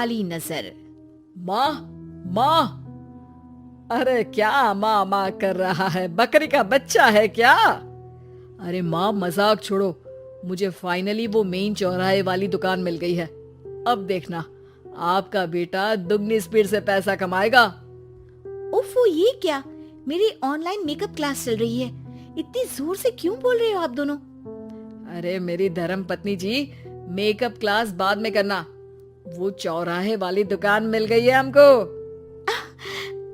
काली नजर। माँ, माँ, अरे क्या माँ माँ कर रहा है? बकरी का बच्चा है क्या? अरे माँ, मजाक छोड़ो। मुझे फाइनली वो मेन चौराहे वाली दुकान मिल गई है। अब देखना, आपका बेटा दुगनी स्पीड से पैसा कमाएगा। उफ़ो, ये क्या? मेरी ऑनलाइन मेकअप क्लास चल रही है। इतनी जोर से क्यों बोल रहे हो आप दोनों? अरे मेरी धर्म पत्नी जी, मेकअप क्लास बाद में करना। वो चौराहे वाली दुकान मिल गई है हमको।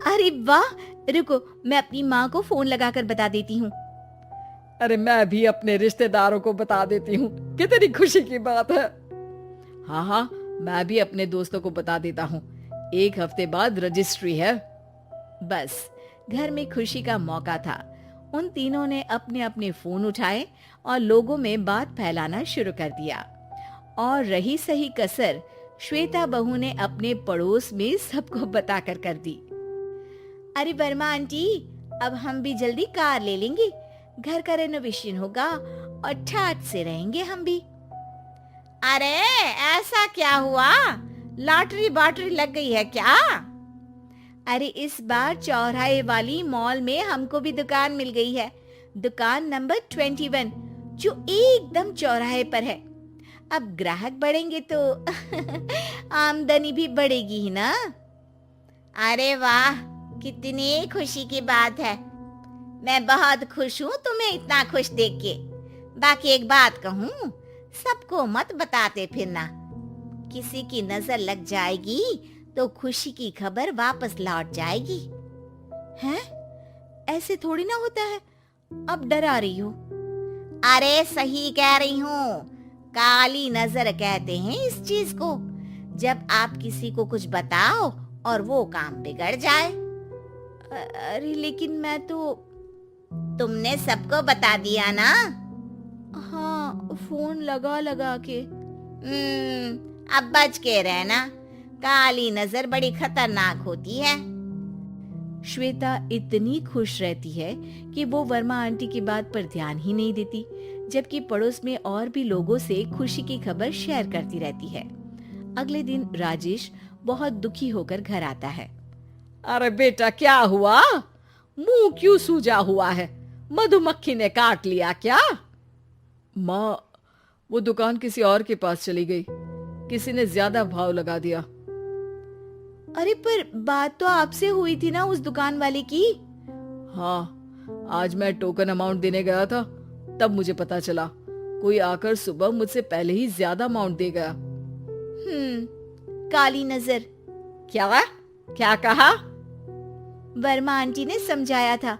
अरे वाह! रुको, मैं अपनी माँ को फोन लगाकर बता देती हूँ। अरे मैं भी अपने रिश्तेदारों को बता देती हूँ। कितनी खुशी की बात है। हाँ हाँ, मैं भी अपने दोस्तों को बता देता हूँ। 1 हफ्ते बाद रजिस्ट्री है। बस, घर में खुशी का मौका था। उन तीनों ने अपने अपने फोन उठाए और लोगों में बात फैलाना शुरू कर दिया। और रही सही कसर श्वेता बहू ने अपने पड़ोस में सबको बताकर कर दी। अरे वर्मा आंटी, अब हम भी जल्दी कार ले लेंगे। घर का रेनोवेशन होगा और ठाट से रहेंगे हम भी। अरे ऐसा क्या हुआ? लॉटरी बाटरी लग गई है क्या? अरे इस बार चौराहे वाली मॉल में हमको भी दुकान मिल गई है। दुकान नंबर 21, जो एकदम चौराहे पर है। अब ग्राहक बढ़ेंगे तो आमदनी भी बढ़ेगी ही ना। अरे वाह, कितनी खुशी की बात है। मैं बहुत खुश हूँ तुम्हें इतना खुश देख के। बाकी एक बात कहूँ, सबको मत बताते फिरना। किसी की नजर लग जाएगी तो खुशी की खबर वापस लौट जाएगी। हैं? ऐसे थोड़ी ना होता है। अब डरा रही हो? अरे सही कह रही हूँ। काली नजर कहते हैं इस चीज को, जब आप किसी को कुछ बताओ और वो काम बिगड़ जाए। अरे लेकिन मैं तो। तुमने सबको बता दिया ना? हाँ, फोन लगा लगा के। अब बच के रहना। काली नजर बड़ी खतरनाक होती है। श्वेता इतनी खुश रहती है कि वो वर्मा आंटी की बात पर ध्यान ही नहीं देती, जबकि पड़ोस में और भी लोगों से खुशी की खबर शेयर करती रहती है। अगले दिन राजेश बहुत दुखी होकर घर आता है। अरे बेटा, क्या हुआ? मुंह क्यों सूजा हुआ है? मधुमक्खी ने काट लिया क्या? माँ, वो दुकान किसी और के पास चली गई। किसी ने ज्यादा भाव लगा दिया। अरे पर बात तो आपसे हुई थी ना उस दुकान वाले की? हाँ, आज मैं टोकन अमाउंट देने गया था, तब मुझे पता चला। कोई आकर सुबह मुझसे पहले ही ज्यादा अमाउंट दे गया। काली नजर। क्या कहा? वर्मा आंटी ने समझाया था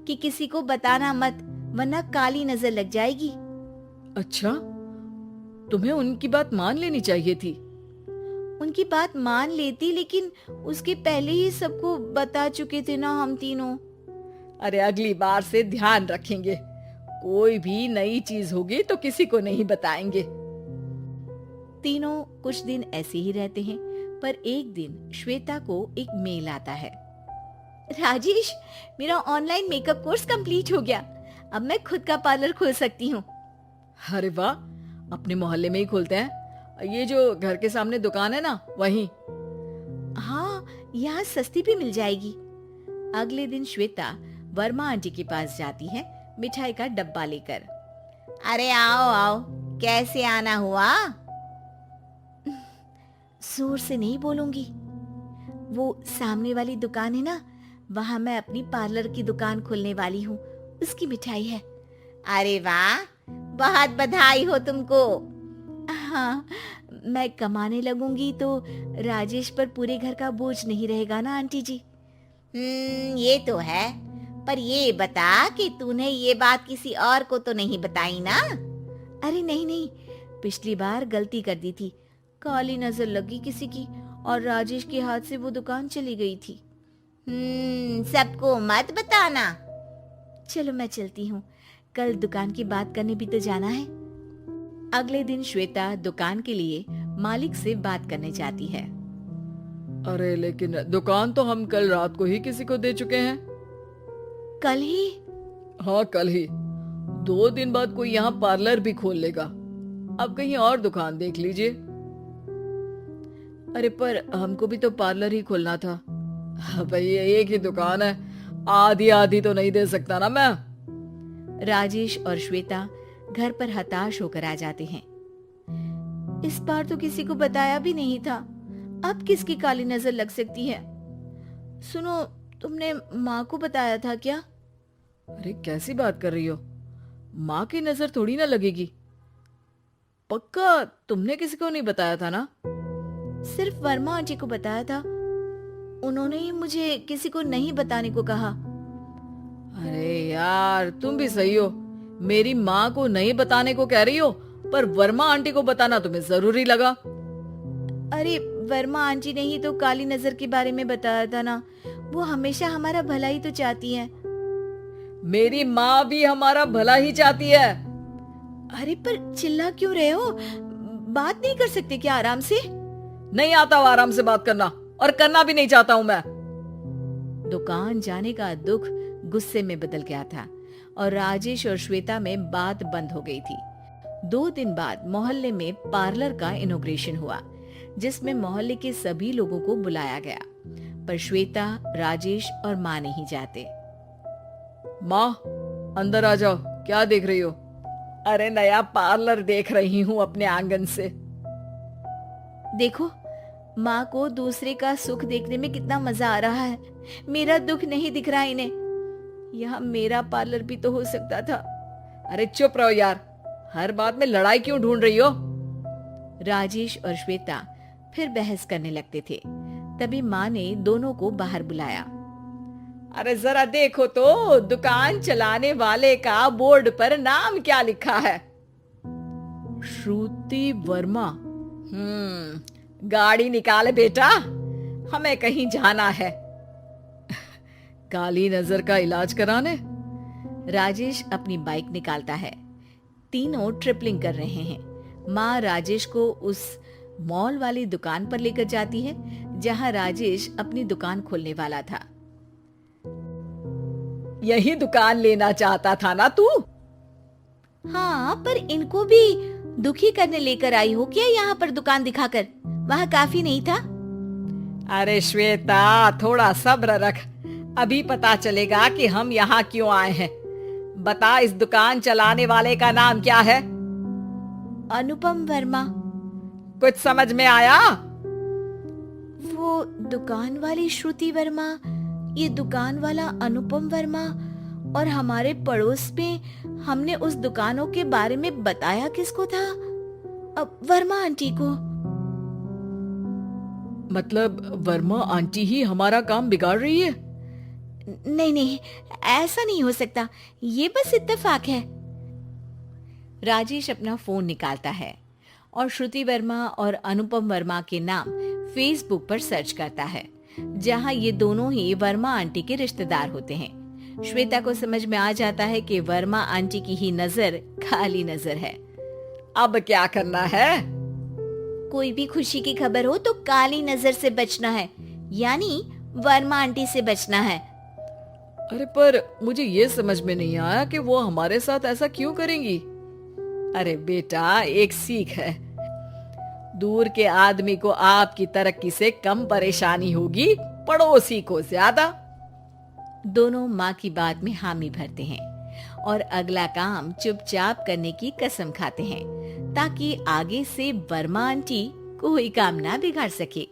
कि किसी को बताना मत, वरना काली नजर लग जाएगी। अच्छा, तुम्हें उनकी बात मान लेनी चाहिए थी। उनकी बात मान लेती, लेकिन उसके पहले ही सबको बता चुके थे ना हम तीनों। अरे अगली बार से ध्यान रखेंगे। कोई भी नई चीज होगी तो किसी को नहीं बताएंगे। तीनों कुछ दिन ऐसे ही रहते हैं, पर एक दिन श्वेता को एक मेल आता है। राजेश, मेरा ऑनलाइन मेकअप कोर्स कंप्लीट हो गया। अब मैं खुद का पार्लर खोल सकती हूँ। अरे वाह, अपने मोहल्ले में ही खोलते हैं। ये जो घर के सामने दुकान है ना, वहीं। हाँ, यहाँ सस्ती भी मिल जाएगी। अगले दिन श्वेता वर्मा आंटी के पास जाती है मिठाई का डब्बा लेकर। अरे आओ आओ, कैसे आना हुआ? जोर से नहीं बोलूंगी। वो सामने वाली दुकान है ना, वहां मैं अपनी पार्लर की दुकान खोलने वाली हूँ, उसकी मिठाई है। अरे वाह, बहुत बधाई हो तुमको। हाँ, मैं कमाने लगूंगी तो राजेश पर पूरे घर का बोझ नहीं रहेगा ना आंटी जी। ये तो है, पर ये बता कि तूने ये बात किसी और को तो नहीं बताई ना? अरे नहीं नहीं, पिछली बार गलती कर दी थी। काली नजर लगी किसी की और राजेश के हाथ से वो दुकान चली गई थी। सबको मत बताना। चलो मैं चलती हूँ, कल दुकान की बात करने भी तो जाना है। अगले दिन श्वेता दुकान के लिए मालिक से बात करने जाती है। अरे लेकिन दुकान तो हम कल रात को ही किसी को दे चुके हैं। कल ही? हाँ, कल ही। 2 दिन बाद कोई यहाँ पार्लर भी खोल लेगा। अब कहीं और दुकान देख लीजिए। अरे पर हमको भी तो पार्लर ही खोलना था। भाई एक ही दुकान है, आधी आधी तो नहीं दे सकता ना मैं। राजेश और श्वेता घर पर हताश होकर आ जाते हैं। इस बार तो किसी को बताया भी नहीं था, अब किसकी काली नजर लग सकती है। सुनो, तुमने माँ को बताया था क्या? अरे कैसी बात कर रही हो, माँ की नजर थोड़ी ना लगेगी। पक्का तुमने किसी को नहीं बताया था ना? सिर्फ वर्मा आंटी को बताया था, उन्होंने ही मुझे किसी को नहीं बताने को कहा। अरे यार तुम भी सही हो, मेरी माँ को नहीं बताने को कह रही हो, पर वर्मा आंटी को बताना तुम्हें जरूरी लगा। अरे वर्मा आंटी ने ही तो काली नजर के बारे में बताया था ना, वो हमेशा हमारा भला ही तो चाहती है। मेरी माँ भी हमारा भला ही चाहती है। अरे पर चिल्ला क्यों रहे हो, बात नहीं कर सकते क्या आराम से? नहीं आता वो आराम से बात करना, और करना भी नहीं चाहता हूं मैं। दुकान जाने का दुख गुस्से में बदल गया था और राजेश और श्वेता में बात बंद हो गई थी। 2 दिन बाद मोहल्ले में पार्लर का इनॉग्रेशन हुआ, जिसमें मोहल्ले के सभी लोगों को बुलाया गया, पर श्वेता, राजेश और माँ नहीं जाते। माँ अंदर आ जाओ, क्या देख रही हो? अरे नया पार्लर देख रही हूँ अपने आंगन से। देखो, माँ को दूसरे का सुख देखने में कितना मजा आ रहा है, मेरा दुख नहीं दिख रहा इन्हें। यहाँ मेरा पार्लर भी तो हो सकता था। अरे चुप रहो यार, हर बात में लड़ाई क्यों ढूंढ रही हो? राजेश और श्वेता फिर बहस करने लगते थे। तभी माँ ने दोनों को बाहर बुलाया। अरे जरा देखो तो, दुकान चलाने वाले का बोर्ड पर नाम क्या लिखा है? श्रुति वर्मा। गाड़ी निकाले बेटा, हमें कहीं जाना है। काली नजर का इलाज कराने। राजेश अपनी बाइक निकालता है। तीनों ट्रिपलिंग कर रहे हैं। माँ राजेश को उस मॉल वाली दुकान पर लेकर जाती है जहाँ राजेश अपनी दुकान खोलने वाला था। यही दुकान लेना चाहता था ना तू? हाँ, पर इनको भी दुखी करने लेकर आई हो क्या यहाँ पर दुकान दिखाकर? वहाँ काफी नहीं था? अरे श्वेता थोड़ा सब्र रख, अभी पता चलेगा कि हम यहाँ क्यों आए हैं। बता, इस दुकान चलाने वाले का नाम क्या है? अनुपम वर्मा। कुछ समझ में आया? वो दुकान वाली श्रुति वर्मा, ये दुकान वाला अनुपम वर्मा, और हमारे पड़ोस में हमने उस दुकानों के बारे में बताया किसको था? अब वर्मा आंटी को। मतलब वर्मा आंटी ही हमारा काम बिगाड़ रही है? नहीं नहीं, ऐसा नहीं हो सकता, ये बस इत्तेफाक है। राजेश अपना फोन निकालता है और श्रुति वर्मा और अनुपम वर्मा के नाम फेसबुक पर सर्च करता है, जहां ये दोनों ही वर्मा आंटी के रिश्तेदार होते हैं। श्वेता को समझ में आ जाता है कि वर्मा आंटी की ही नजर काली नजर है। अब क्या करना है? कोई भी खुशी की खबर हो तो काली नजर से बचना है, यानी वर्मा आंटी से बचना है। अरे पर मुझे ये समझ में नहीं आया कि वो हमारे साथ ऐसा क्यों करेंगी। अरे बेटा, एक सीख है, दूर के आदमी को आपकी तरक्की से कम परेशानी होगी, पड़ोसी को ज्यादा। दोनों माँ की बात में हामी भरते हैं और अगला काम चुपचाप करने की कसम खाते हैं, ताकि आगे से वर्मा आंटी कोई काम ना बिगाड़ सके।